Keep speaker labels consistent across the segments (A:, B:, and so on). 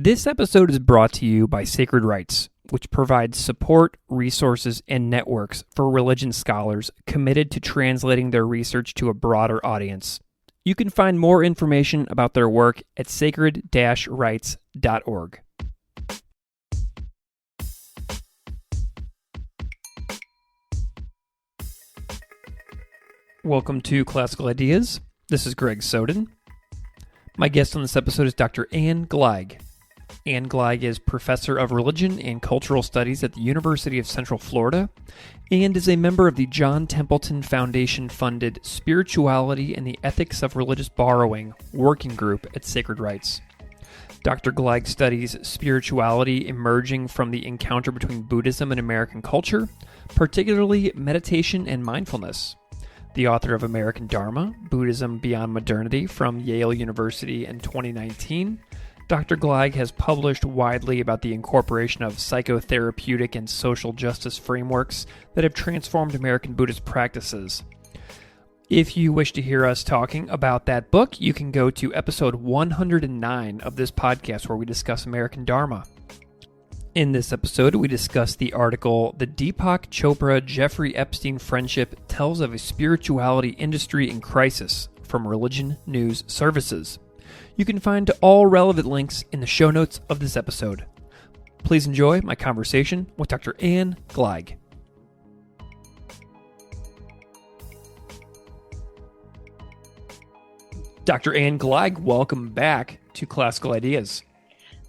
A: This episode is brought to you by Sacred Rites, which provides support, resources, and networks for religion scholars committed to translating their research to a broader audience. You can find more information about their work at sacred-rites.org. Welcome to Classical Ideas. This is Greg Soden. My guest on this episode is Dr. Anne Gleig. Anne Gleig is Professor of Religion and Cultural Studies at the University of Central Florida and is a member of the John Templeton Foundation-funded Spirituality and the Ethics of Religious Borrowing working group at Sacred Rites. Dr. Gleig studies spirituality emerging from the encounter between Buddhism and American culture, particularly meditation and mindfulness. The author of American Dharma, Buddhism Beyond Modernity from Yale University in 2019, Dr. Gleig has published widely about the incorporation of psychotherapeutic and social justice frameworks that have transformed American Buddhist practices. If you wish to hear us talking about that book, you can go to episode 109 of this podcast where we discuss American Dharma. In this episode, we discuss the article, The Deepak Chopra-Jeffrey Epstein Friendship Tells of a Spirituality Industry in Crisis, from Religion News Services. You can find all relevant links in the show notes of this episode. Please enjoy my conversation with Dr. Anne Gleig. Dr. Anne Gleig, welcome back to Classical Ideas.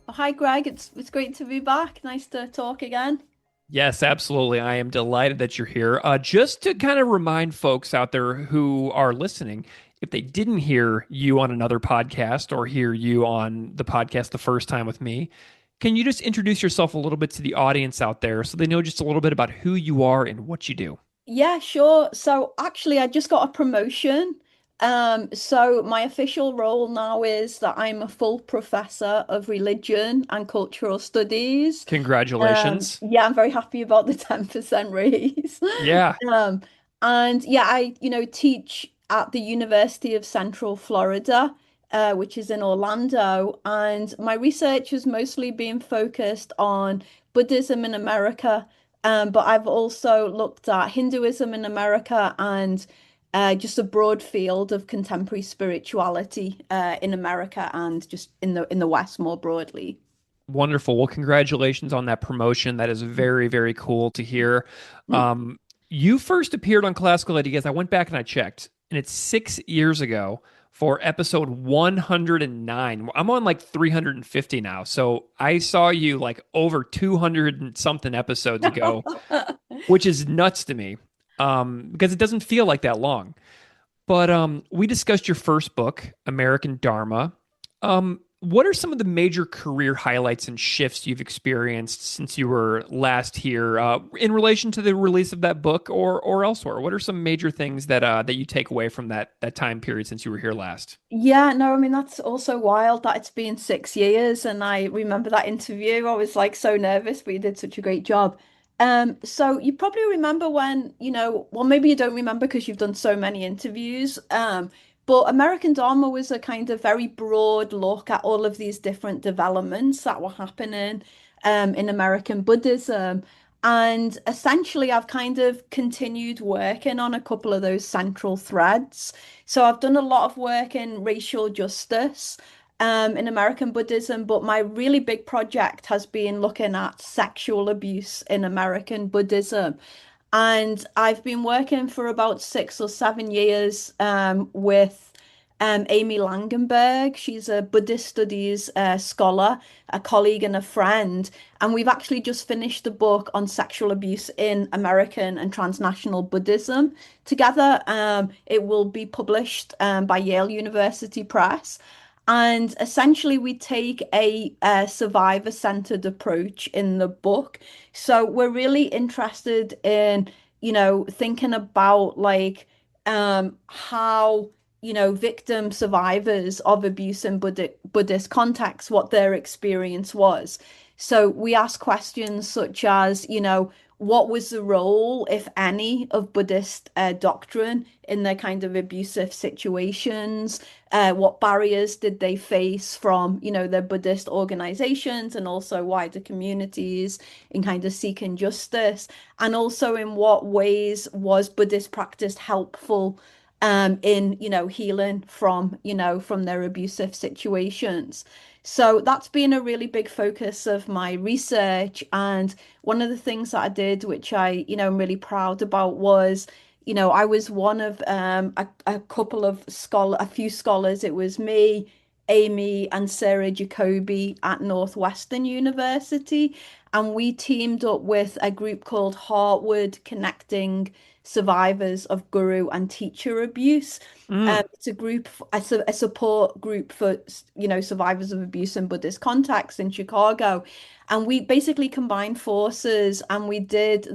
B: Hi, Greg. It's great to be back. Nice to talk again.
A: Yes, absolutely. I am delighted that you're here. Just to kind of remind folks out there who are listening, if they didn't hear you on another podcast or hear you on the podcast the first time with me, can you just introduce yourself a little bit to the audience out there so they know just a little bit about who you are and what you do?
B: Yeah, sure. So actually, I just got a promotion. So my official role now is that I'm a full professor of religion and cultural studies.
A: Congratulations.
B: Yeah, I'm very happy about the 10% raise.
A: Yeah.
B: And yeah, I, teach at the University of Central Florida, which is in Orlando. And my research has mostly been focused on Buddhism in America. But I've also looked at Hinduism in America and just a broad field of contemporary spirituality in America and just in the West more broadly.
A: Wonderful. Well, congratulations on that promotion. That is very, very cool to hear. You first appeared on Classical Ideas. I went back and I checked, and it's 6 years ago for episode 109. I'm on like 350 now. So I saw you like over 200 and something episodes ago, which is nuts to me because it doesn't feel like that long. But we discussed your first book, American Dharma. What are some of the major career highlights and shifts you've experienced since you were last here in relation to the release of that book or elsewhere? What are some major things that you take away from that time period since you were here last?
B: Yeah, no, I mean, that's also wild that it's been 6 years. And I remember that interview. I was like so nervous, but you did such a great job. So you probably remember when, well, maybe you don't remember because you've done so many interviews. But American Dharma was a kind of very broad look at all of these different developments that were happening in American Buddhism. And essentially, I've kind of continued working on a couple of those central threads. So I've done a lot of work in racial justice in American Buddhism, but my really big project has been looking at sexual abuse in American Buddhism. And I've been working for about 6 or 7 years with Amy Langenberg. She's a Buddhist studies scholar, a colleague and a friend. And we've actually just finished a book on sexual abuse in American and transnational Buddhism together. It will be published by Yale University Press. And essentially, we take a survivor-centered approach in the book. So we're really interested in, thinking about like how, victim survivors of abuse in Buddhist contexts, what their experience was. So we ask questions such as, what was the role, if any, of Buddhist doctrine in their kind of abusive situations? What barriers did they face from, their Buddhist organizations and also wider communities in kind of seeking justice? And also in what ways was Buddhist practice helpful in, healing from, from their abusive situations? So that's been a really big focus of my research. And one of the things that I did, which I, am really proud about, was, I was one of a couple of a few scholars. It was me, Amy, and Sarah Jacobi at Northwestern University. And we teamed up with a group called Heartward Connecting Survivors of Guru and Teacher Abuse.
A: Mm.
B: It's a group, a support group for, survivors of abuse in Buddhist contexts in Chicago. And we basically combined forces and we did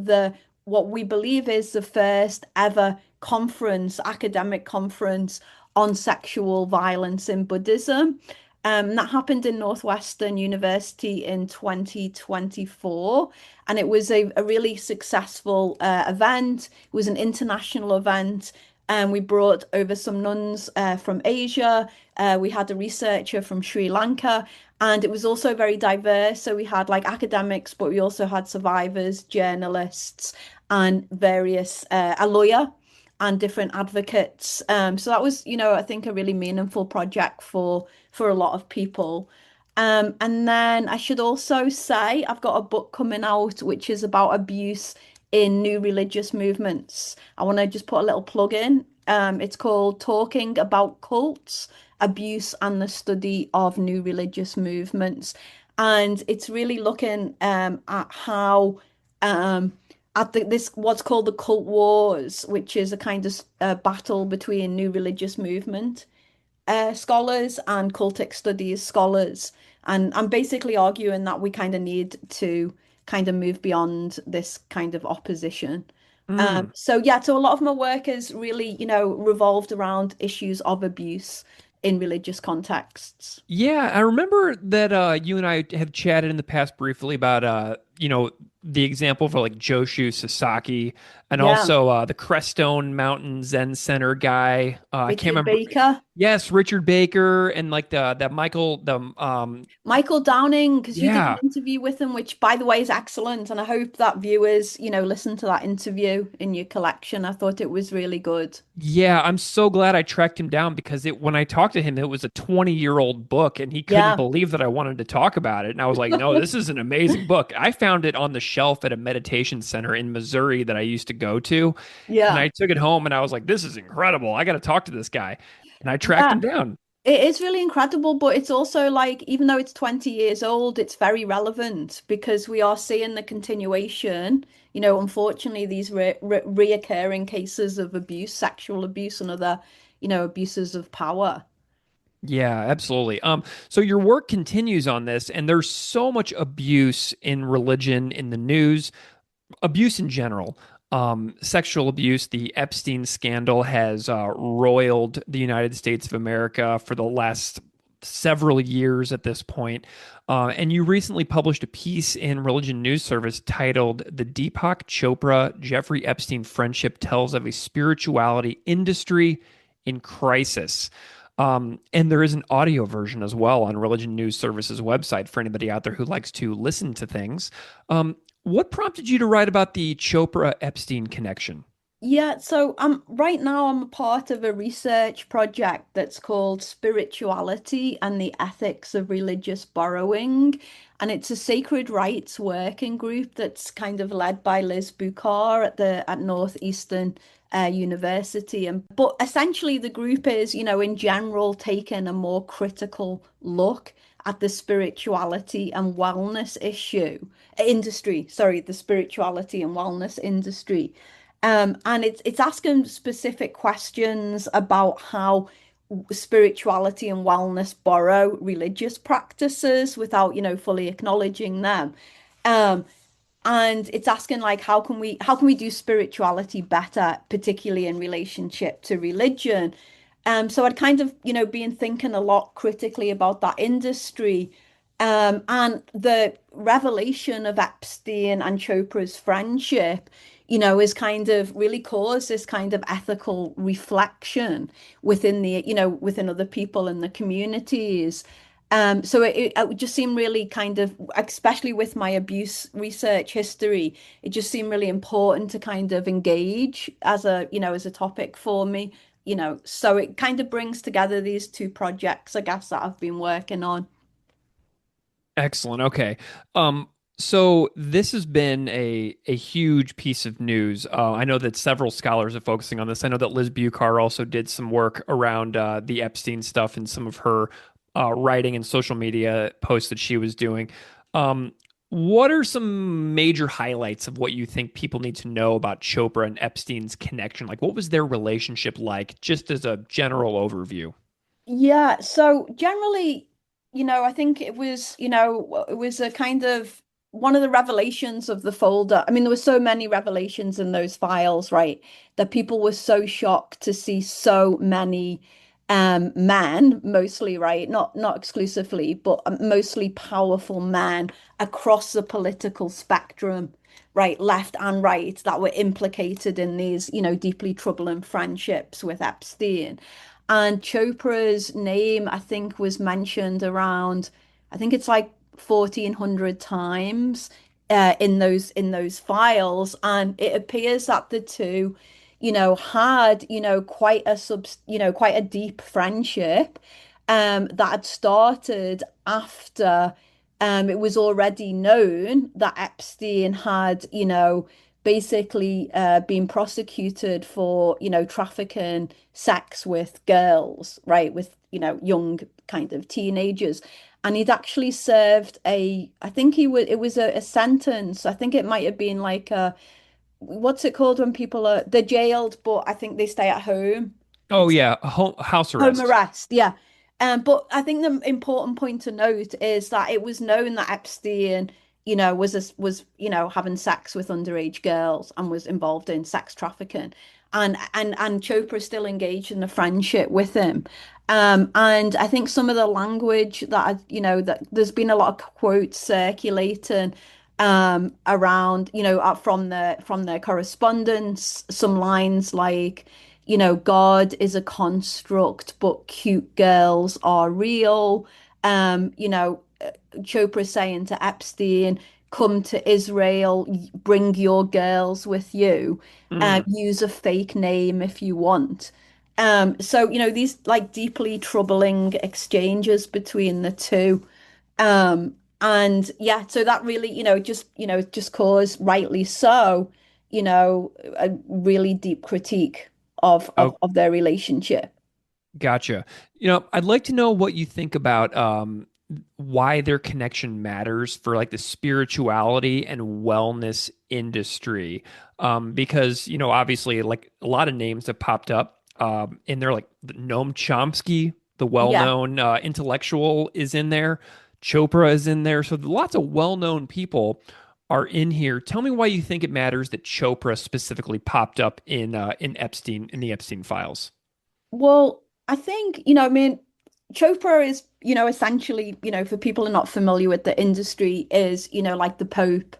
B: what we believe is the first ever conference, academic conference on sexual violence in Buddhism. That happened in Northwestern University in 2024, and it was a really successful event. It was an international event, and we brought over some nuns from Asia. We had a researcher from Sri Lanka, and it was also very diverse. So we had like academics, but we also had survivors, journalists, and various a lawyer and different advocates. So that was, I think a really meaningful project for a lot of people. And then I should also say I've got a book coming out which is about abuse in new religious movements. I want to just put a little plug in. It's called Talking About Cults, Abuse and the Study of New Religious Movements. And it's really looking at how at this what's called the cult wars, which is a kind of battle between new religious movement scholars and cultic studies scholars. And I'm basically arguing that we kind of need to kind of move beyond this kind of opposition.
A: Mm.
B: So yeah, so a lot of my work is really, revolved around issues of abuse in religious contexts.
A: Yeah, I remember that you and I have chatted in the past briefly about the example for like Joshu Sasaki and
B: Yeah,
A: also the Crestone Mountain Zen Center guy. I can't
B: Richard
A: remember.
B: Baker.
A: Yes, Richard Baker and like the that Michael the
B: Michael Downing, because you did an
A: yeah.
B: interview with him, which by the way is excellent. And I hope that viewers, listen to that interview in your collection. I thought it was really good.
A: Yeah, I'm so glad I tracked him down because when I talked to him, it was a 20-year-old book and he couldn't
B: Yeah.
A: believe that I wanted to talk about it. And I was like, no, this is an amazing book. I found it on the shelf at a meditation center in Missouri that I used to go to. And
B: Yeah.
A: I took it home and I was like, this is incredible. I got to talk to this guy. And I tracked
B: Yeah.
A: him down.
B: It is really incredible, but it's also like, even though it's 20 years old, it's very relevant because we are seeing the continuation. Unfortunately, these reoccurring cases of abuse, sexual abuse, and other, abuses of power.
A: Yeah, absolutely. So your work continues on this, and there's so much abuse in religion in the news, abuse in general. Sexual abuse, the Epstein scandal has roiled the United States of America for the last several years at this point. And you recently published a piece in Religion News Service titled The Deepak Chopra-Jeffrey Epstein Friendship Tells of a Spirituality Industry in Crisis. And there is an audio version as well on Religion News Service's website for anybody out there who likes to listen to things. What prompted you to write about the Chopra-Epstein connection?
B: Yeah, so right now I'm a part of a research project that's called Spirituality and the Ethics of Religious Borrowing. And it's a sacred rights working group that's kind of led by Liz Bucar at Northeastern University. And but essentially the group is, in general taking a more critical look at the spirituality and wellness industry, sorry, the spirituality and wellness industry. And it's asking specific questions about how spirituality and wellness borrow religious practices without, fully acknowledging them. Um, and it's asking like how can we do spirituality better, particularly in relationship to religion? So I'd kind of, been thinking a lot critically about that industry. And the revelation of Epstein and Chopra's friendship, has kind of really caused this kind of ethical reflection within within other people in the communities. So it would just seem really kind of, especially with my abuse research history, it just seemed really important to kind of engage as a topic for me, so it kind of brings together these two projects, I guess, that I've been working on.
A: Excellent. Okay. Um, so this has been a huge piece of news. I know that several scholars are focusing on this. I know that Liz Bucar also did some work around the Epstein stuff and some of her writing and social media posts that she was doing. Um, what are some major highlights of what you think people need to know about Chopra and Epstein's connection? Like, what was their relationship like, just as a general overview?
B: Yeah, so generally, I think it was a kind of one of the revelations of the folder. I mean, there were so many revelations in those files, right? That people were so shocked to see so many men, mostly, right? Not exclusively, but mostly powerful men across the political spectrum, right, left and right, that were implicated in these, deeply troubling friendships with Epstein. And Chopra's name, I think, was mentioned around, I think it's like 1,400 times in those files. And it appears that the two, had, quite a deep friendship that had started after it was already known that Epstein had, basically been prosecuted for, trafficking sex with girls, right? With, young kind of teenagers. And he'd actually served I think it was a sentence. I think it might have been like what's it called when they're jailed, but I think they stay at home.
A: Oh
B: It's
A: yeah, house
B: home
A: arrest.
B: arrest, yeah. But I think the important point to note is that it was known that Epstein, having sex with underage girls and was involved in sex trafficking, and Chopra still engaged in a friendship with him. And I think some of the language that there's been a lot of quotes circulating around, from their correspondence, some lines like, God is a construct, but cute girls are real. Chopra saying to Epstein, come to Israel, bring your girls with you,
A: Mm.
B: use a fake name if you want. So, these like deeply troubling exchanges between the two. And yeah, so that really, just caused, rightly so, a really deep critique of
A: Oh,
B: their relationship.
A: gotcha. I'd like to know what you think about why their connection matters for like the spirituality and wellness industry. Because, obviously, like a lot of names have popped up, and they're like Noam Chomsky, the
B: Yeah.
A: well-known intellectual, is in there. Chopra is in there. So lots of well-known people are in here. Tell me why you think it matters that Chopra specifically popped up in Epstein in the Epstein files.
B: Well, I think, I mean, Chopra is, essentially, for people who are not familiar with the industry, is, like the Pope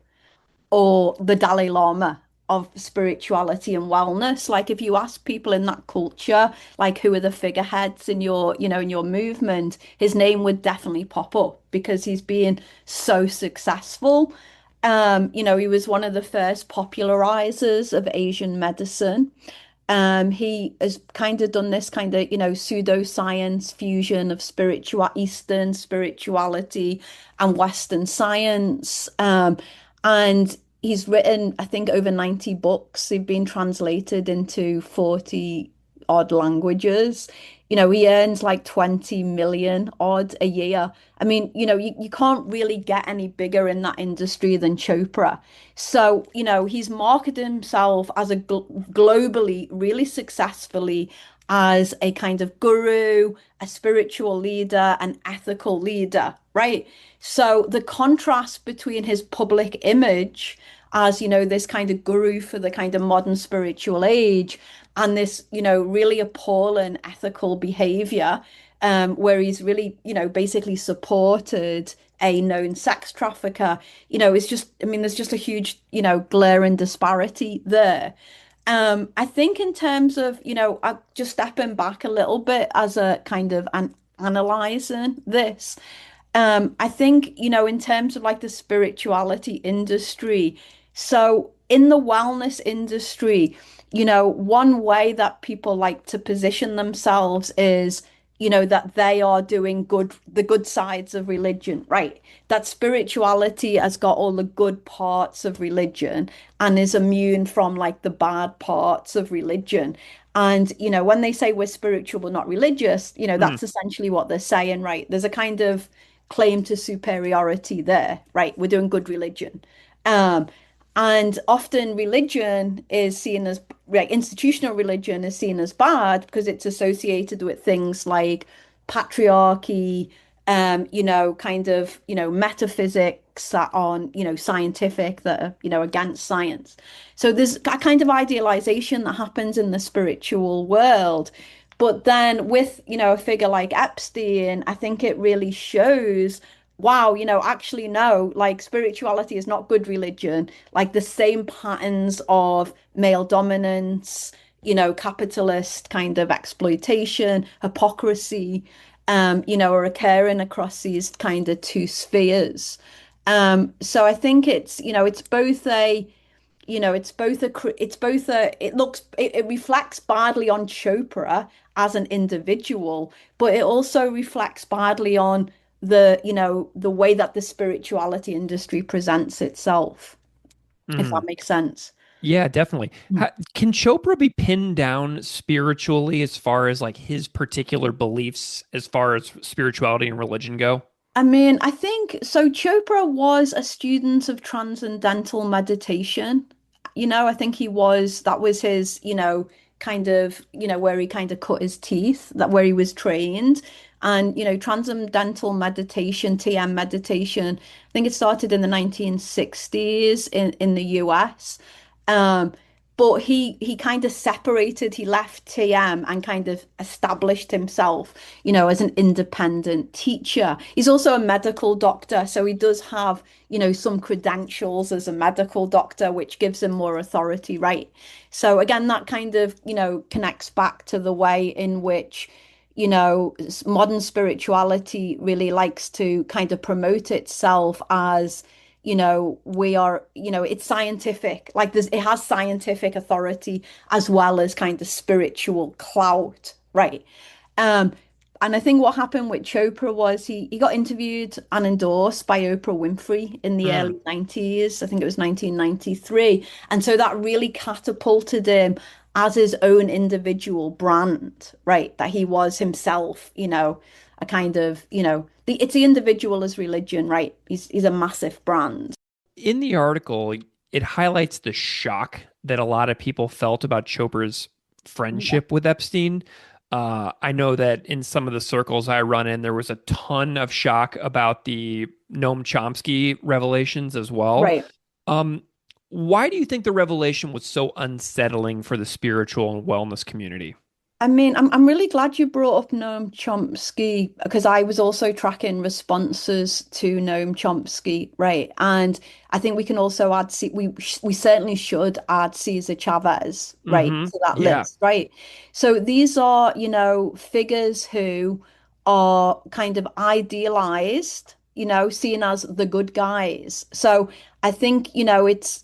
B: or the Dalai Lama of spirituality and wellness. Like if you ask people in that culture, like who are the figureheads in your movement, his name would definitely pop up because he's been so successful. He was one of the first popularizers of Asian medicine. He has kind of done this kind of, pseudoscience fusion of Eastern spirituality and Western science. And he's written, I think, over 90 books. They've been translated into 40 odd languages. He earns like 20 million odd a year. I mean, you can't really get any bigger in that industry than Chopra. So, he's marketed himself as globally really successfully as a kind of guru, a spiritual leader, an ethical leader, right? So the contrast between his public image as, this kind of guru for the kind of modern spiritual age and this, really appalling ethical behavior, where he's really, basically supported a known sex trafficker. It's just, I mean, there's just a huge, glaring disparity there. I think in terms of, just stepping back a little bit as a kind of analyzing this, I think, in terms of like the spirituality industry, so in the wellness industry, one way that people like to position themselves is, that they are doing the good sides of religion, right? That spirituality has got all the good parts of religion and is immune from like the bad parts of religion. And, when they say we're spiritual but not religious,
A: Mm.
B: that's essentially what they're saying, right? There's a kind of claim to superiority there, right? We're doing good religion. Um, and often religion is seen as, like, institutional religion is seen as bad because it's associated with things like patriarchy, kind of, metaphysics that aren't, scientific, that are, against science. So there's a kind of idealization that happens in the spiritual world. But then with, a figure like Epstein, I think it really shows, wow, actually no, like spirituality is not good religion. Like the same patterns of male dominance, capitalist kind of exploitation, hypocrisy, are occurring across these kind of two spheres. So I think it's, it's both a, it reflects badly on Chopra as an individual, but it also reflects badly on the way that the spirituality industry presents itself, if that
A: Mm.
B: makes sense.
A: Yeah, definitely. Can Chopra be pinned down spiritually as far as like his particular beliefs as far as spirituality and religion go?
B: I mean, I think so. Chopra was a student of transcendental meditation. I think that was his, kind of, where he kind of cut his teeth, that where he was trained. And, transcendental meditation, TM meditation, I think it started in the 1960s in the US. Um, but he kind of separated, he left TM and kind of established himself, as an independent teacher. He's also a medical doctor, so he does have, some credentials as a medical doctor, which gives him more authority, right? So again, that kind of, connects back to the way in which, modern spirituality really likes to kind of promote itself as, we are, it's scientific, like it has scientific authority as well as kind of spiritual clout, right? Um, and I think what happened with Chopra was he got interviewed and endorsed by Oprah Winfrey in the
A: Mm.
B: early 90s. I think it was 1993. And so that really catapulted him as his own individual brand, right? That he was himself, a kind of, it's the individual as religion, right? He's a massive brand.
A: In the article, it highlights the shock that a lot of people felt about Chopra's
B: Yeah.
A: friendship with Epstein. I know that in some of the circles I run in, there was a ton of shock about the Noam Chomsky revelations as well.
B: Right.
A: Um, why do you think the revelation was so unsettling for the spiritual and wellness community?
B: I mean, I'm really glad you brought up Noam Chomsky because I was also tracking responses to Noam Chomsky, right? And I think we can also add, we certainly should add Cesar Chavez, right,
A: Hmm.
B: to that
A: Yeah.
B: list, right? So these are, figures who are kind of idealized, seen as the good guys. So I think, it's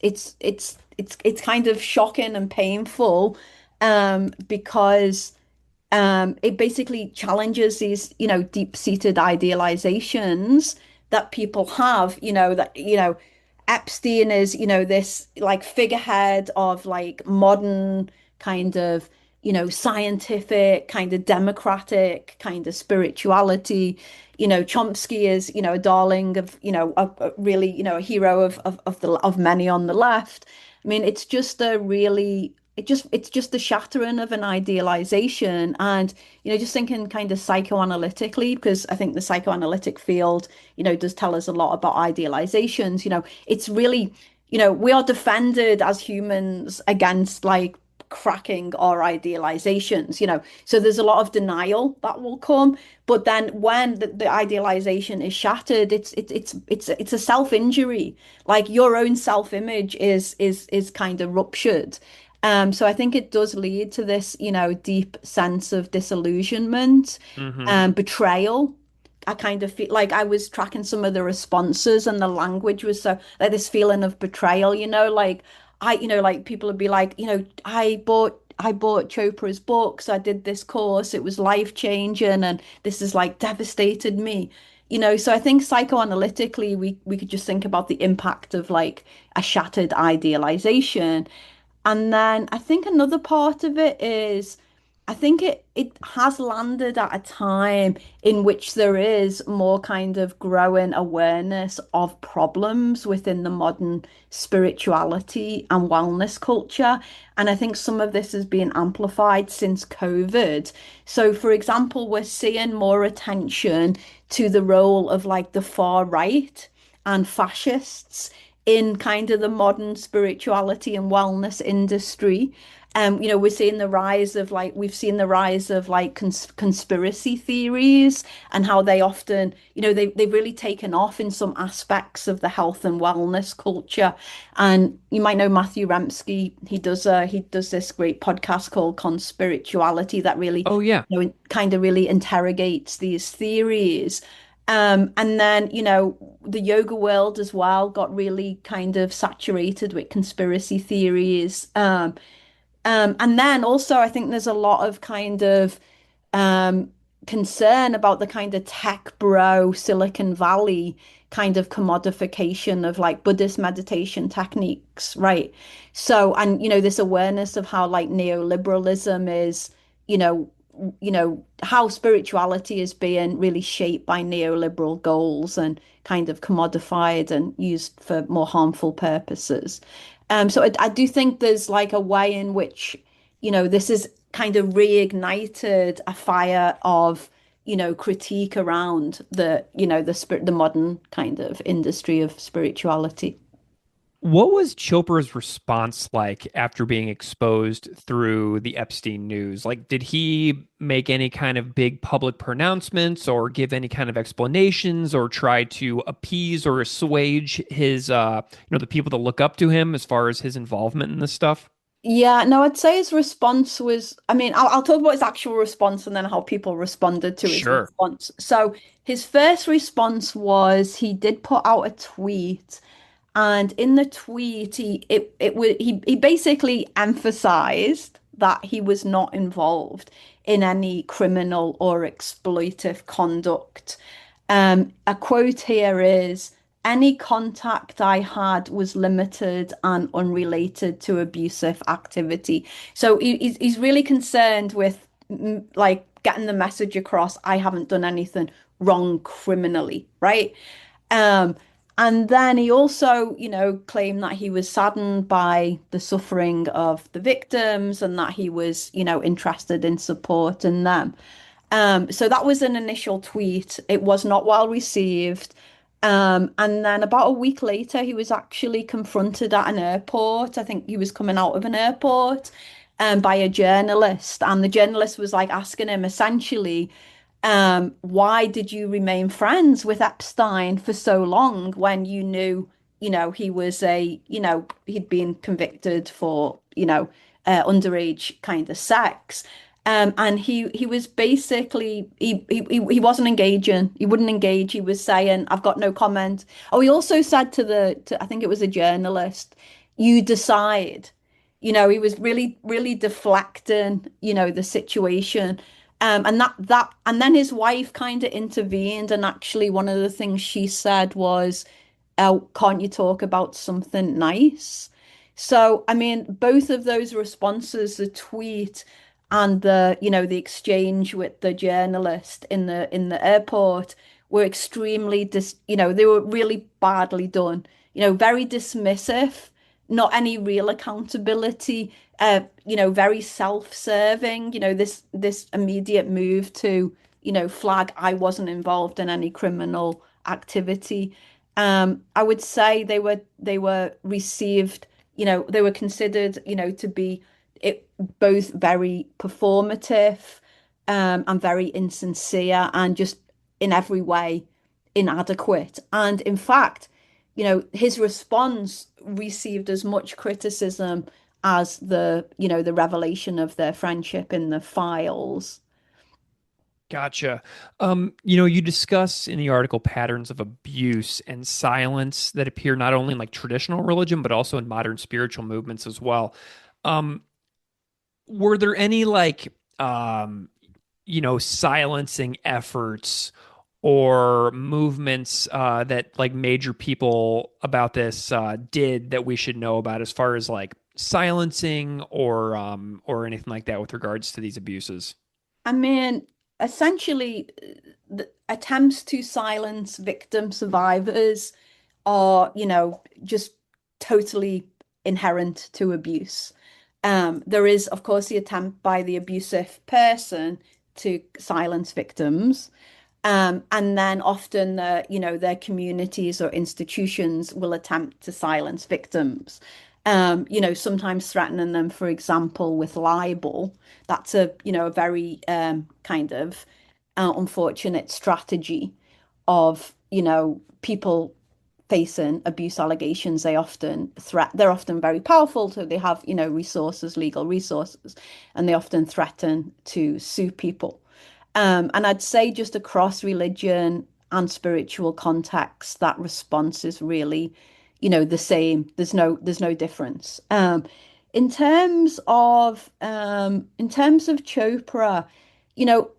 B: kind of shocking and painful because it basically challenges these, deep-seated idealizations that people have, that, Epstein is, this like figurehead of like modern kind of, scientific, kind of democratic, kind of spirituality. Chomsky is, a darling of, a really, a hero of many on the left. I mean, it's just a really it's just the shattering of an idealization and just thinking kind of psychoanalytically because I think the psychoanalytic field does tell us a lot about idealizations. It's really we are defended as humans against like cracking our idealizations, So there's a lot of denial that will come, but then when the idealization is shattered, it's a self-injury. Like your own self-image is kind of ruptured. So I think it does lead to this, deep sense of disillusionment,
A: Hmm.
B: betrayal. I kind of feel like I was tracking some of the responses and the language was so like this feeling of betrayal, like like people would be like, I bought Chopra's books, I did this course, it was life changing, and this has like devastated me. So I think psychoanalytically we could just think about the impact of like a shattered idealization. And then I think another part of it is I think it has landed at a time in which there is more kind of growing awareness of problems within the modern spirituality and wellness culture. And I think some of this has been amplified since COVID. So, for example, we're seeing more attention to the role of like the far right and fascists in kind of the modern spirituality and wellness industry. We've seen the rise of like conspiracy theories and how they often, they've really taken off in some aspects of the health and wellness culture. And you might know Matthew Remski. He does this great podcast called Conspirituality that really,
A: Oh, yeah.
B: kind of really interrogates these theories. And then, the yoga world as well got really kind of saturated with conspiracy theories. And then also, I think there's a lot of kind of um, concern about the kind of tech bro Silicon Valley kind of commodification of like Buddhist meditation techniques, right? So, and this awareness of how like neoliberalism is, you know, how spirituality is being really shaped by neoliberal goals and kind of commodified and used for more harmful purposes. So I do think there's like a way in which, this is kind of reignited a fire of, critique around the modern kind of industry of spirituality.
A: What was Chopra's response like after being exposed through the Epstein news? Like, did he make any kind of big public pronouncements or give any kind of explanations or try to appease or assuage his, the people that look up to him as far as his involvement in this stuff?
B: Yeah, no, I'd say his response was, I mean, I'll talk about his actual response and then how people responded to his
A: Sure.
B: response. So his first response was he did put out a tweet, and in the tweet he basically emphasized that he was not involved in any criminal or exploitive conduct. A quote here is, any contact I had was limited and unrelated to abusive activity. So he's really concerned with like getting the message across, I haven't done anything wrong criminally, right? Um, and then he also, claimed that he was saddened by the suffering of the victims and that he was, interested in supporting them. So that was an initial tweet. It was not well received. And then about a week later, he was actually confronted at an airport. I think he was coming out of an airport, by a journalist. And the journalist was like asking him essentially, why did you remain friends with Epstein for so long when you knew, he was he'd been convicted for, underage kind of sex. And he was basically he wasn't engaging. He wouldn't engage. He was saying, "I've got no comment." Oh, he also said to I think it was a journalist, "You decide." He was really really deflecting, the situation. And then his wife kind of intervened, and actually one of the things she said was, "Oh, can't you talk about something nice?" So, I mean, both of those responses, the tweet and the exchange with the journalist in the airport were extremely they were really badly done. Very dismissive, not any real accountability, very self-serving, this immediate move to, flag I wasn't involved in any criminal activity. I would say they were received, they were considered, to be it both very performative and very insincere and just in every way inadequate. And in fact, his response received as much criticism as the revelation of their friendship in the files.
A: Gotcha. You discuss in the article patterns of abuse and silence that appear not only in like traditional religion, but also in modern spiritual movements as well. Um, were there any silencing efforts or movements that like major people about this did that we should know about as far as like silencing or anything like that with regards to these abuses?
B: I mean, essentially, the attempts to silence victim survivors are, just totally inherent to abuse. There is, of course, the attempt by the abusive person to silence victims. And then often their communities or institutions will attempt to silence victims. Sometimes threatening them, for example, with libel. That's a very kind of unfortunate strategy of, people facing abuse allegations. They're often very powerful, so they have, resources, legal resources, and they often threaten to sue people. And I'd say just across religion and spiritual contexts, that response is really, the same. There's no difference. In terms of Chopra, you know,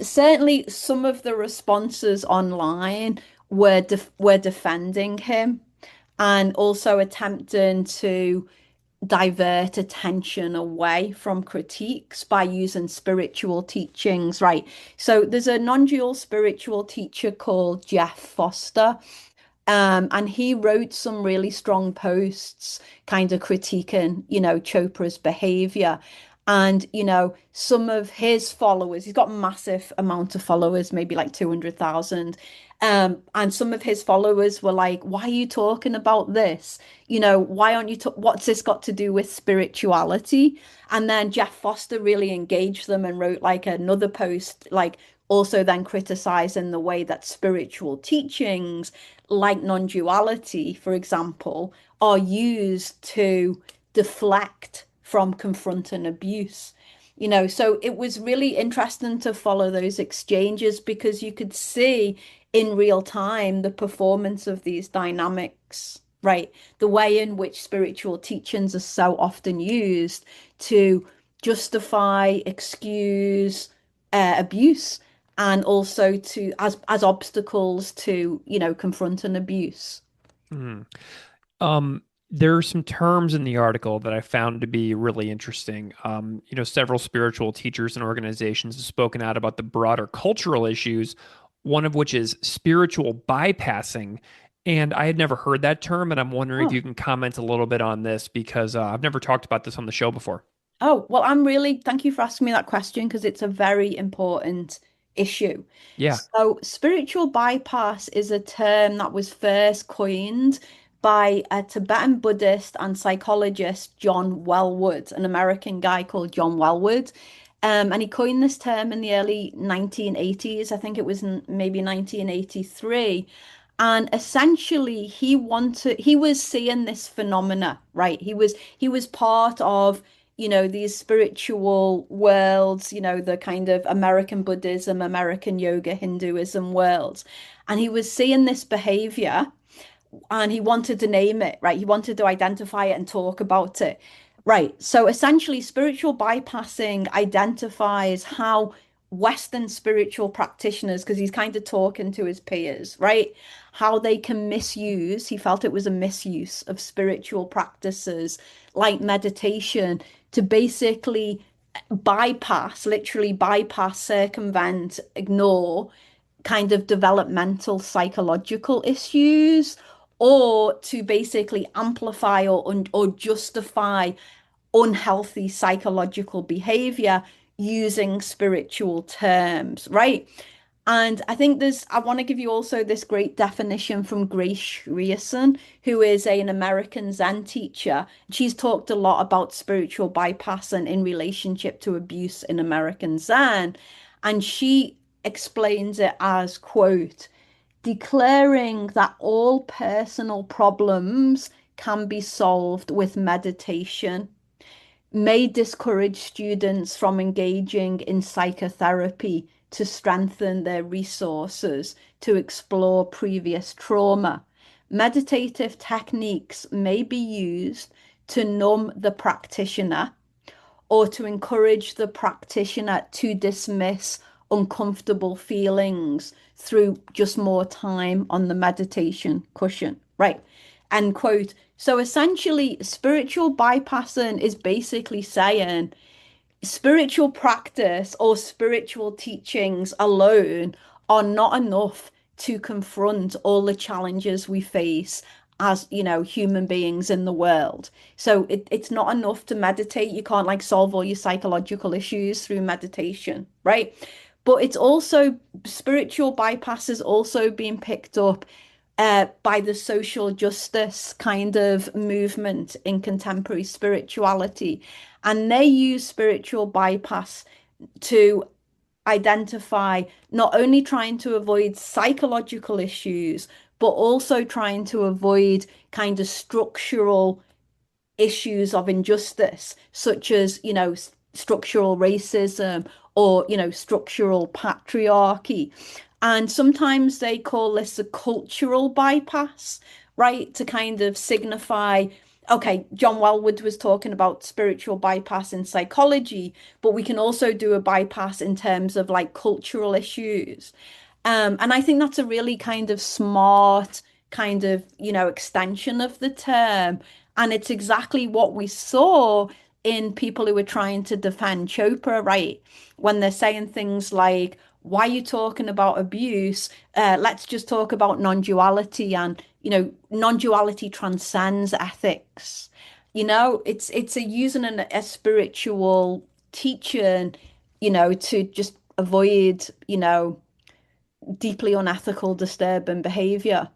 B: certainly some of the responses online were defending him and also attempting to divert attention away from critiques by using spiritual teachings, right? So there's a non-dual spiritual teacher called Jeff Foster, and he wrote some really strong posts kind of critiquing, Chopra's behavior. And, some of his followers, he's got a massive amount of followers, maybe like 200,000. And some of his followers were like, why are you talking about this? Why aren't you, what's this got to do with spirituality? And then Jeff Foster really engaged them and wrote like another post, like also then criticizing the way that spiritual teachings like non-duality, for example, are used to deflect from confronting abuse. So it was really interesting to follow those exchanges because you could see in real time the performance of these dynamics, right? The way in which spiritual teachings are so often used to justify, excuse abuse and also to as obstacles to confronting abuse.
A: Mhm. There are some terms in the article that I found to be really interesting. Several spiritual teachers and organizations have spoken out about the broader cultural issues, one of which is spiritual bypassing. And I had never heard that term, and I'm wondering if
B: Oh,
A: you can comment a little bit on this because I've never talked about this on the show before.
B: oh, well, thank you for asking me that question because it's a very important issue.
A: Yeah.
B: So, spiritual bypass is a term that was first coined by a Tibetan Buddhist and psychologist, John Welwood, an American guy called John Welwood. And he coined this term in the early 1980s. I think it was maybe 1983. And essentially, he was seeing this phenomena, right? He was part of these spiritual worlds, the kind of American Buddhism, American yoga, Hinduism worlds. And he was seeing this behavior and he wanted to name it, right? He wanted to identify it and talk about it. Right. So essentially, spiritual bypassing identifies how Western spiritual practitioners, because he's kind of talking to his peers, right? How they can misuse, he felt it was a misuse of spiritual practices like meditation to basically literally bypass, circumvent, ignore kind of developmental psychological issues or to basically amplify or justify unhealthy psychological behavior using spiritual terms, right? And I think I want to give you also this great definition from Grace Shrierson, who is an American Zen teacher. She's talked a lot about spiritual bypass and in relationship to abuse in American Zen. And she explains it as, quote, declaring that all personal problems can be solved with meditation may discourage students from engaging in psychotherapy to strengthen their resources to explore previous trauma. Meditative techniques may be used to numb the practitioner or to encourage the practitioner to dismiss uncomfortable feelings through just more time on the meditation cushion. Right. End quote. So essentially, spiritual bypassing is basically saying spiritual practice or spiritual teachings alone are not enough to confront all the challenges we face as, human beings in the world. So it's not enough to meditate. You can't like solve all your psychological issues through meditation, right? But it's also spiritual bypass is also being picked up by the social justice kind of movement in contemporary spirituality. And they use spiritual bypass to identify not only trying to avoid psychological issues, but also trying to avoid kind of structural issues of injustice, such as, structural racism or, structural patriarchy. And sometimes they call this a cultural bypass, right? To kind of signify, okay, John Welwood was talking about spiritual bypass in psychology, but we can also do a bypass in terms of like cultural issues. And I think that's a really kind of smart kind of, extension of the term. And it's exactly what we saw in people who were trying to defend Chopra, right? When they're saying things like, why are you talking about abuse? Let's just talk about non-duality, and non-duality transcends ethics. It's a using a spiritual teaching, to just avoid, deeply unethical, disturbing behavior.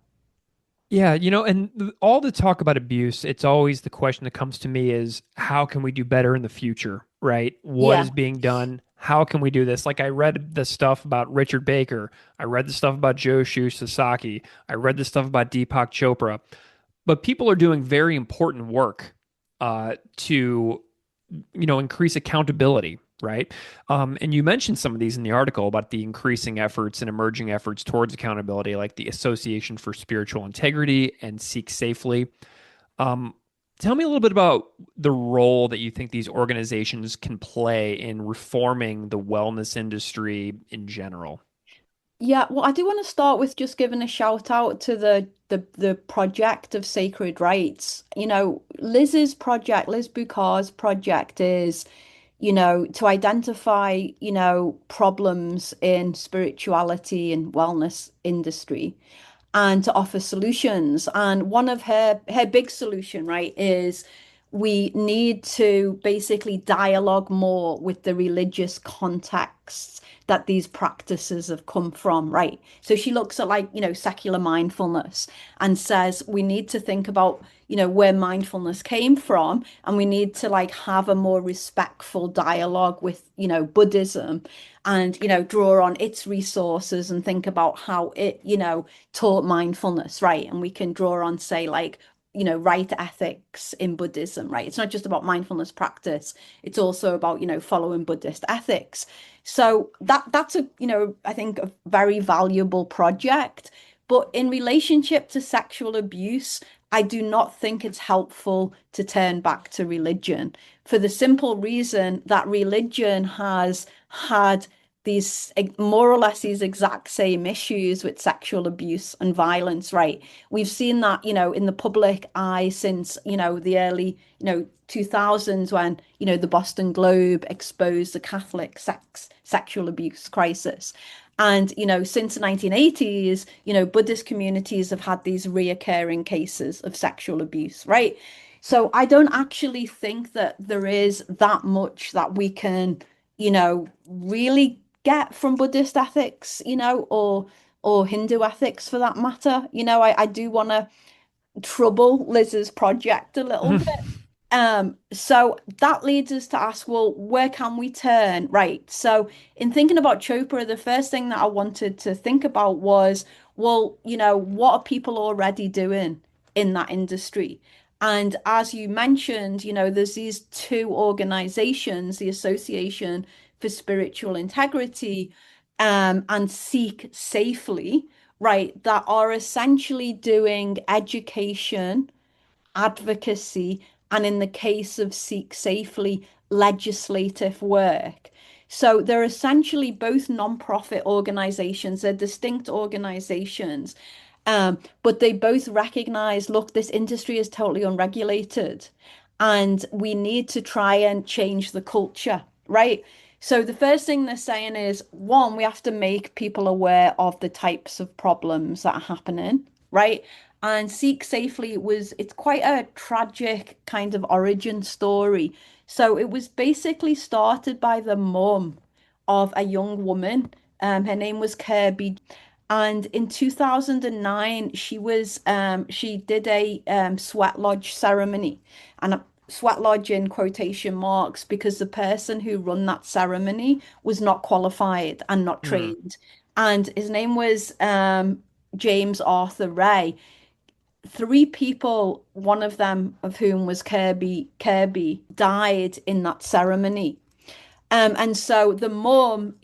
A: Yeah, and all the talk about abuse, it's always the question that comes to me is how can we do better in the future, right? What
B: Yeah.
A: is being done? How can we do this? Like I read the stuff about Richard Baker. I read the stuff about Joshu Sasaki. I read the stuff about Deepak Chopra. But people are doing very important work to increase accountability, right? And you mentioned some of these in the article about the increasing efforts and emerging efforts towards accountability, like the Association for Spiritual Integrity and Seek Safely. Um, Tell me a little bit about the role that you think these organizations can play in reforming the wellness industry in general.
B: Yeah, well, I do want to start with just giving a shout out to the project of sacred rights. Liz's project, Liz Bukar's project is, to identify, problems in spirituality and wellness industry and to offer solutions. And one of her big solution, right, is we need to basically dialogue more with the religious contexts that these practices have come from, right? So she looks at like, secular mindfulness and says we need to think about, where mindfulness came from, and we need to like have a more respectful dialogue with, Buddhism and, draw on its resources and think about how it, taught mindfulness, right? And we can draw on, say, like, right ethics in Buddhism, right? It's not just about mindfulness practice. It's also about, following Buddhist ethics. So that's a, I think a very valuable project. But in relationship to sexual abuse, I do not think it's helpful to turn back to religion for the simple reason that religion has had these more or less these exact same issues with sexual abuse and violence, right? We've seen that, in the public eye since, the early, 2000s when, the Boston Globe exposed the Catholic sexual abuse crisis. And, since the 1980s, Buddhist communities have had these reoccurring cases of sexual abuse, right? So I don't actually think that there is that much that we can, really get from Buddhist ethics, or Hindu ethics for that matter. I do want to trouble Liz's project a little bit. So that leads us to ask, well, where can we turn? Right. So in thinking about Chopra, the first thing that I wanted to think about was, well, what are people already doing in that industry? And as you mentioned, there's these two organizations, the Association for Spiritual Integrity, and Seek Safely, right, that are essentially doing education, advocacy, and in the case of Seek Safely, legislative work. So they're essentially both non-profit organizations, they're distinct organizations, but they both recognize, look, this industry is totally unregulated and we need to try and change the culture, right? So the first thing they're saying is, one, we have to make people aware of the types of problems that are happening, right? And Seek Safely it's quite a tragic kind of origin story. So it was basically started by the mum of a young woman. Her name was Kirby. And in 2009, she did a sweat lodge ceremony. And a sweat lodge in quotation marks because the person who run that ceremony was not qualified and not
A: Mm.
B: trained. And his name was James Arthur Ray. Three people, one of them of whom was Kirby, died in that ceremony. And so the mum,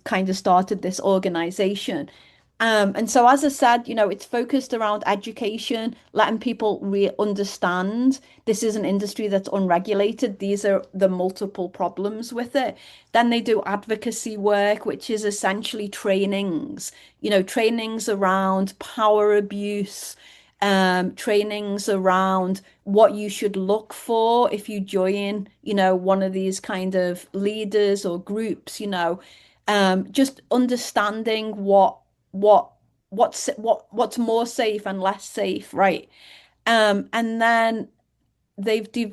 B: kind of started this organization. And so, as I said, it's focused around education, letting people re understand this is an industry that's unregulated. These are the multiple problems with it. Then they do advocacy work, which is essentially trainings, trainings around power abuse, trainings around what you should look for if you join, one of these kind of leaders or groups, just understanding what's more safe and less safe, right? And then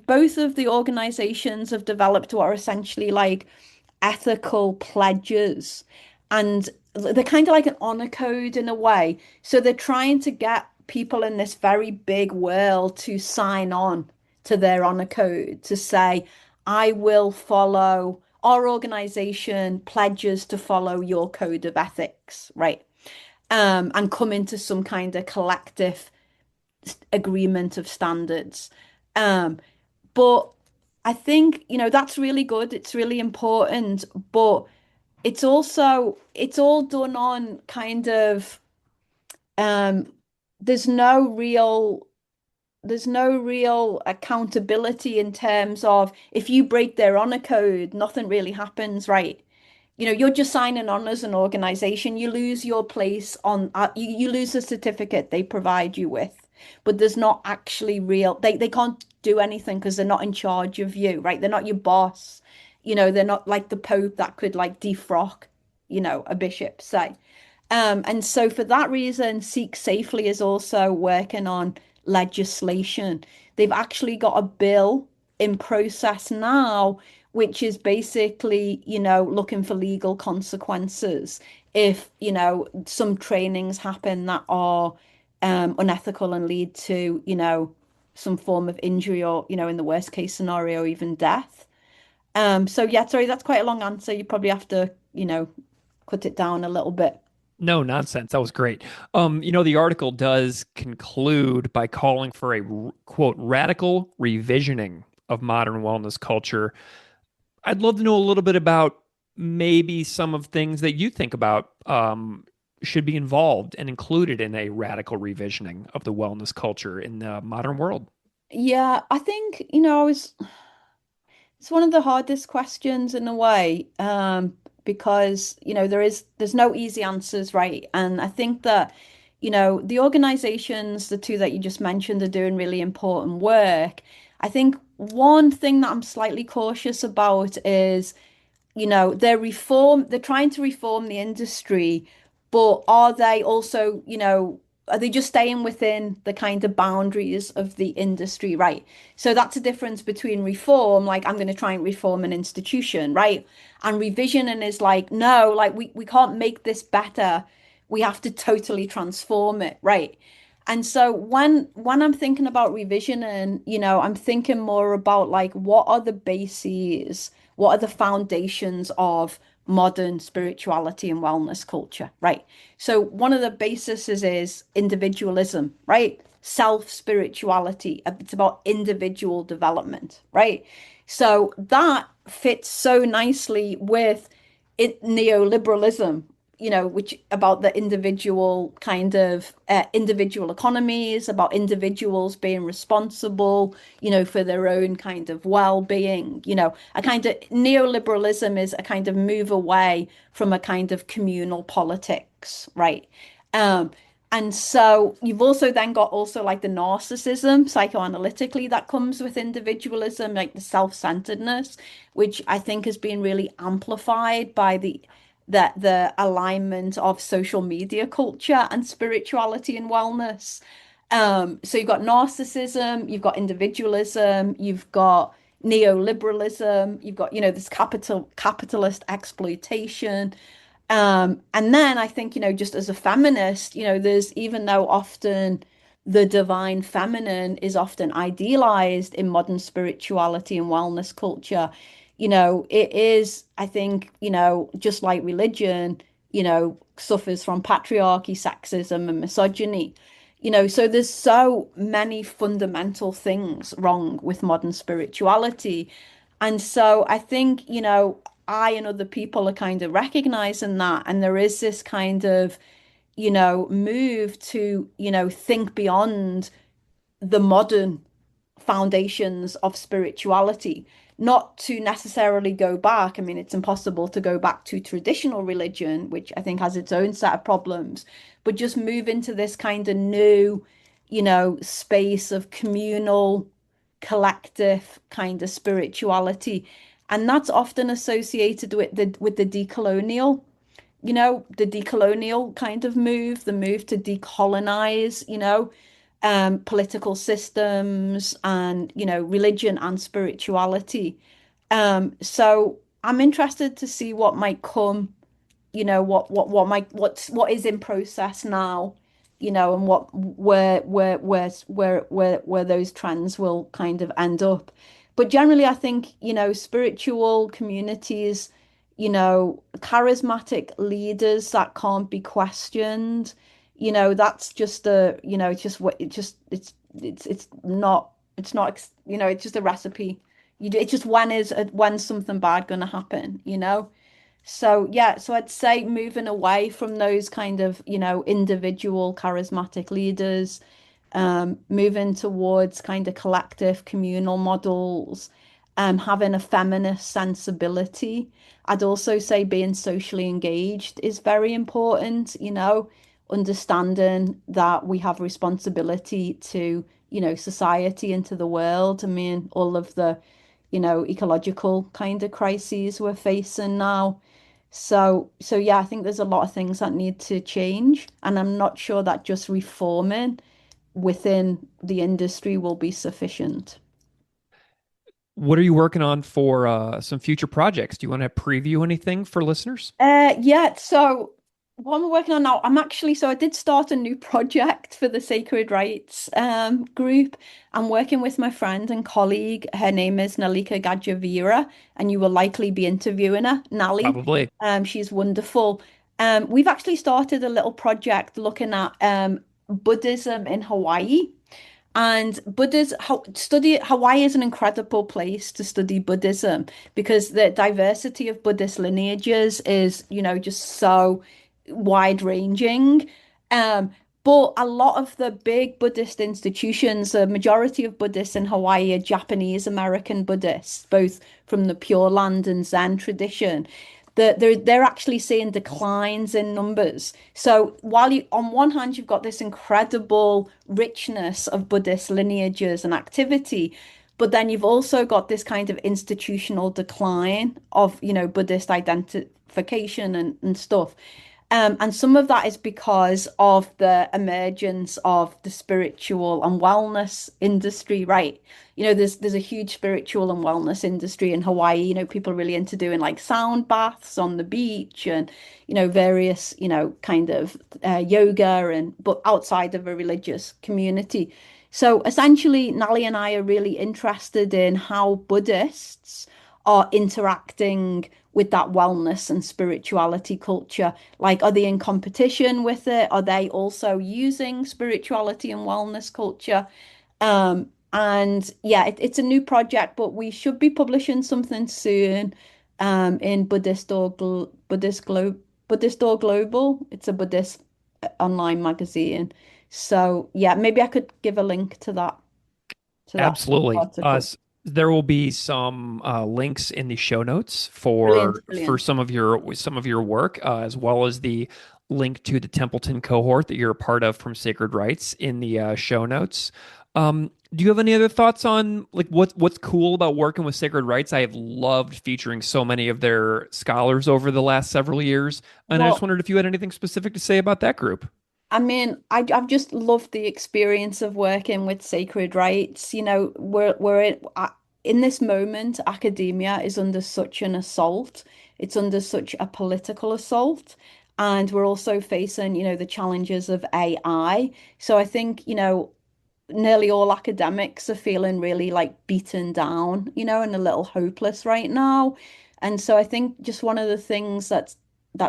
B: both of the organizations have developed what are essentially like ethical pledges, and they're kind of like an honor code in a way. So they're trying to get people in this very big world to sign on to their honor code to say, I will follow, our organization pledges to follow your code of ethics, right? And come into some kind of collective agreement of standards. Um, but I think, that's really good. It's really important, but it's all done on kind of um there's no real there's no real accountability in terms of if you break their honor code, nothing really happens, right? You're just signing on as an organization. You lose your place on, you lose the certificate they provide you with, but there's not actually they can't do anything because they're not in charge of you, right? They're not your boss. They're not like the Pope that could like defrock, a bishop, say. And so for that reason, Seek Safely is also working on legislation. They've actually got a bill in process now, which is basically, looking for legal consequences if, some trainings happen that are unethical and lead to, some form of injury or, in the worst case scenario, even death. So yeah, sorry, that's quite a long answer. You probably have to, cut it down a little bit.
A: No nonsense. That was great. The article does conclude by calling for a quote radical revisioning of modern wellness culture. I'd love to know a little bit about maybe some of things that you think about should be involved and included in a radical revisioning of the wellness culture in the modern world.
B: Yeah, I think, it's one of the hardest questions in a way, because, there's no easy answers, right? And I think that, the organizations, the two that you just mentioned, are doing really important work. I think one thing that I'm slightly cautious about is, they're trying to reform the industry, but are they also, are they just staying within the kind of boundaries of the industry, right? So that's a difference between reform, like I'm going to try and reform an institution, right? And revisioning is like, no, like we can't make this better. We have to totally transform it, right? And so when I'm thinking about revisioning, I'm thinking more about like what are the bases, what are the foundations of modern spirituality and wellness culture, right? So one of the bases is individualism, right? Self-spirituality. It's about individual development, right? So that fits so nicely with neoliberalism, which about the individual kind of individual economies, about individuals being responsible, for their own kind of well-being. A kind of neoliberalism is a kind of move away from a kind of communal politics, right? Um, and so you've also then got also like the narcissism psychoanalytically that comes with individualism, like the self-centeredness, which I think has been really amplified by the alignment of social media culture and spirituality and wellness. So you've got narcissism, you've got individualism, you've got neoliberalism, you've got, this capitalist exploitation. And then I think, just as a feminist, there's even though often the divine feminine is often idealized in modern spirituality and wellness culture, it is, I think, just like religion, suffers from patriarchy, sexism, and misogyny. So there's so many fundamental things wrong with modern spirituality. And so I think, I and other people are kind of recognizing that. And there is this kind of, move to, think beyond the modern foundations of spirituality, not to necessarily go back. I mean, it's impossible to go back to traditional religion, which I think has its own set of problems, but just move into this kind of new, space of communal, collective kind of spirituality. And that's often associated with the decolonial, the decolonial kind of move, the move to decolonize, political systems and, religion and spirituality. So I'm interested to see what might come, what is in process now, and where those trends will kind of end up. But generally, I think, spiritual communities, charismatic leaders that can't be questioned, that's just it's just what it's not, it's just a recipe. It's just when's something bad going to happen, So yeah, so I'd say moving away from those kind of, individual charismatic leaders, moving towards kind of collective communal models, having a feminist sensibility. I'd also say being socially engaged is very important, understanding that we have responsibility to, society and to the world. I mean, all of the, ecological kind of crises we're facing now. So yeah, I think there's a lot of things that need to change, and I'm not sure that just reforming within the industry will be sufficient.
A: What are you working on for some future projects? Do you want to preview anything for listeners?
B: Yeah, so what I'm working on now, so I did start a new project for the Sacred Rights group. I'm working with my friend and colleague. Her name is Nalika Gajawira, and you will likely be interviewing her, Nali.
A: Probably.
B: She's wonderful. We've actually started a little project looking at Buddhism in Hawaii. And Hawaii is an incredible place to study Buddhism because the diversity of Buddhist lineages is, just so wide ranging. But a lot of the big Buddhist institutions, the majority of Buddhists in Hawaii are Japanese American Buddhists, both from the Pure Land and Zen tradition. They're actually seeing declines in numbers. So while on one hand you've got this incredible richness of Buddhist lineages and activity, but then you've also got this kind of institutional decline of, Buddhist identification and stuff. And some of that is because of the emergence of the spiritual and wellness industry, right? There's a huge spiritual and wellness industry in Hawaii. People are really into doing like sound baths on the beach and, various, kind of yoga but outside of a religious community. So essentially, Nali and I are really interested in how Buddhists are interacting with that wellness and spirituality culture. Like, are they in competition with it? Are they also using spirituality and wellness culture? And yeah, it's a new project, but we should be publishing something soon in Buddhist or Global. It's a Buddhist online magazine. So yeah, maybe I could give a link to that
A: Absolutely.
B: article.
A: There will be some links in the show notes
B: Brilliant,
A: for
B: brilliant.
A: some of your work, as well as the link to the Templeton cohort that you're a part of from Sacred Rites in the show notes. Do you have any other thoughts on like what's cool about working with Sacred Rites? I have loved featuring so many of their scholars over the last several years, and I just
B: Well,
A: wondered if you had anything specific to say about that group.
B: I mean, I've just loved the experience of working with Sacred Rites. In this moment, academia is under such an assault. It's under such a political assault. And we're also facing, the challenges of AI. So I think, nearly all academics are feeling really like beaten down, and a little hopeless right now. And so I think just one of the things that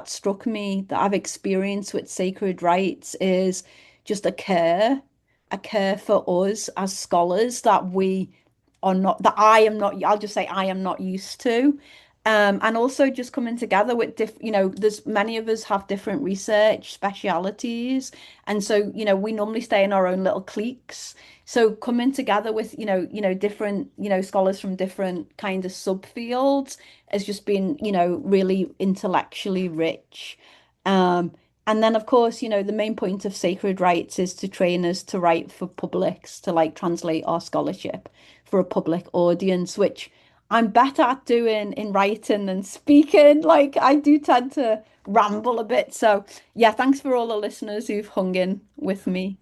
B: struck me that I've experienced with sacred rites is just a care for us as scholars that we are not, that I am not, I'll just say I am not used to. And also just coming together with there's many of us have different research specialities. And so, we normally stay in our own little cliques. So coming together with, different, scholars from different kind of subfields has just been, really intellectually rich. Um, and then of course, the main point of sacred rites is to train us to write for publics, to like translate our scholarship for a public audience, which I'm better at doing in writing than speaking. Like I do tend to ramble a bit. So yeah, thanks for all the listeners who've hung in with me.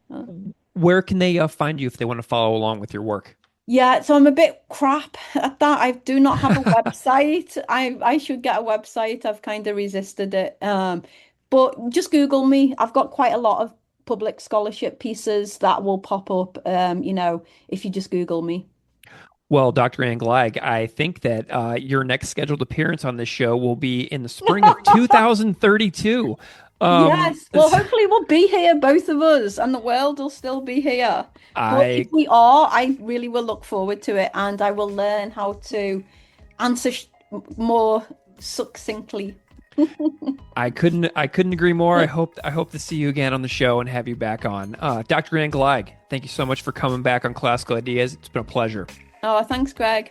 A: Where can they find you if they want to follow along with your work?
B: Yeah, so I'm a bit crap at that. I do not have a website. I should get a website. I've kind of resisted it. But just Google me. I've got quite a lot of public scholarship pieces that will pop up, if you just Google me.
A: Well, Dr. Ann Gleig, I think that your next scheduled appearance on this show will be in the spring of 2032.
B: Yes. Well, hopefully we'll be here, both of us, and the world will still be here. But if
A: I
B: we are, I really will look forward to it, and I will learn how to answer more succinctly.
A: I couldn't agree more. I hope to see you again on the show and have you back on. Dr. Ann Gleig, thank you so much for coming back on Classical Ideas. It's been a pleasure.
B: Oh, thanks, Greg.